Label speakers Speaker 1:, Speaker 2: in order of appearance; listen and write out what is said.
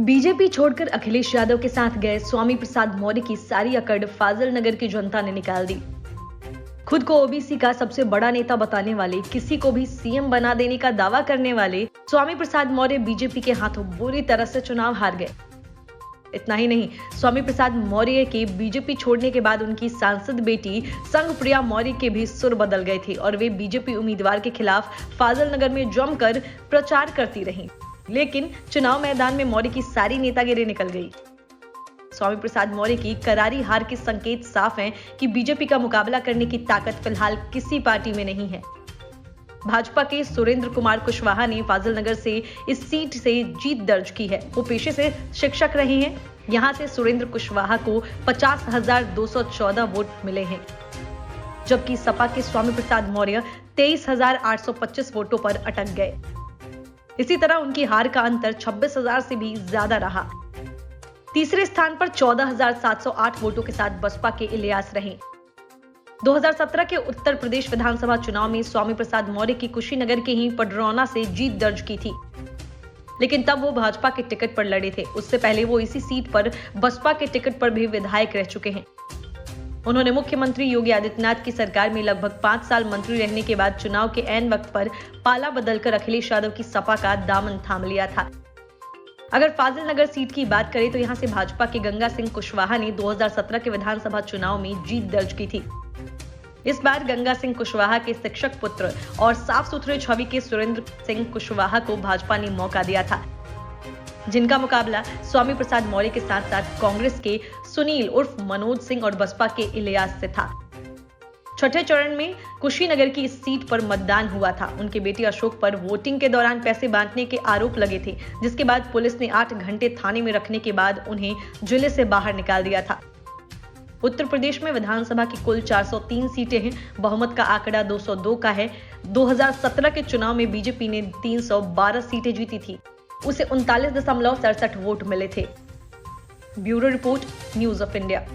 Speaker 1: BJP छोड़कर अखिलेश यादव के साथ गए स्वामी प्रसाद मौर्य की सारी अकड़ फाजिल नगर की जनता ने निकाल दी। खुद को ओबीसी का सबसे बड़ा नेता बताने वाले, किसी को भी सीएम बना देने का दावा करने वाले स्वामी प्रसाद मौर्य बीजेपी के हाथों बुरी तरह से चुनाव हार गए। इतना ही नहीं, स्वामी प्रसाद मौर्य के बीजेपी छोड़ने के बाद उनकी सांसद बेटी संघप्रिया मौर्य के भी सुर बदल गए थे और वे बीजेपी उम्मीदवार के खिलाफ फाजिल नगर में जमकर प्रचार करती रहीं। लेकिन चुनाव मैदान में मौर्य की सारी नेतागिरी निकल गई। स्वामी प्रसाद मौर्य की करारी हार के संकेत साफ हैं कि बीजेपी का मुकाबला करने की ताकत फिलहाल किसी पार्टी में नहीं है। भाजपा के सुरेंद्र कुमार कुशवाहा ने फाजिल नगर से इस सीट से जीत दर्ज की है। वो पेशे से शिक्षक रहे हैं। यहां से सुरेंद्र कुशवाहा को 50,214 वोट मिले हैं, जबकि सपा के स्वामी प्रसाद मौर्य 23,825 वोटों पर अटक गए। इसी तरह उनकी हार का अंतर 26,000 से भी ज्यादा रहा। तीसरे स्थान पर 14,708 वोटों के साथ बसपा के इलियास रहे। 2017 के उत्तर प्रदेश विधानसभा चुनाव में स्वामी प्रसाद मौर्य की कुशीनगर के ही पडरौना से जीत दर्ज की थी, लेकिन तब वो भाजपा के टिकट पर लड़े थे। उससे पहले वो इसी सीट पर बसपा के टिकट पर भी विधायक रह चुके हैं। उन्होंने मुख्यमंत्री योगी आदित्यनाथ की सरकार में लगभग 5 साल मंत्री रहने के बाद चुनाव के ऐन वक्त पर पाला बदलकर अखिलेश यादव की सपा का दामन थाम लिया था। अगर फाजिल नगर सीट की बात करें तो यहां से भाजपा के गंगा सिंह कुशवाहा ने 2017 के विधानसभा चुनाव में जीत दर्ज की थी। इस बार गंगा सिंह कुशवाहा के शिक्षक पुत्र और साफ सुथरे छवि के सुरेंद्र सिंह कुशवाहा को भाजपा ने मौका दिया था, जिनका मुकाबला स्वामी प्रसाद मौर्य के साथ साथ कांग्रेस के सुनील उर्फ मनोज सिंह और बसपा के इलियास से था। छठे चरण में कुशीनगर की इस सीट पर मतदान हुआ था। उनके बेटे अशोक पर वोटिंग के दौरान पैसे बांटने के आरोप लगे थे, जिसके बाद पुलिस ने 8 घंटे थाने में रखने के बाद उन्हें जिले से बाहर निकाल दिया था। उत्तर प्रदेश में विधानसभा की कुल 403 सीटें हैं। बहुमत का आंकड़ा 202 का है। 2017 के चुनाव में बीजेपी ने 312 सीटें जीती थी। उसे 39.67 वोट मिले थे। Bureau report, news of India.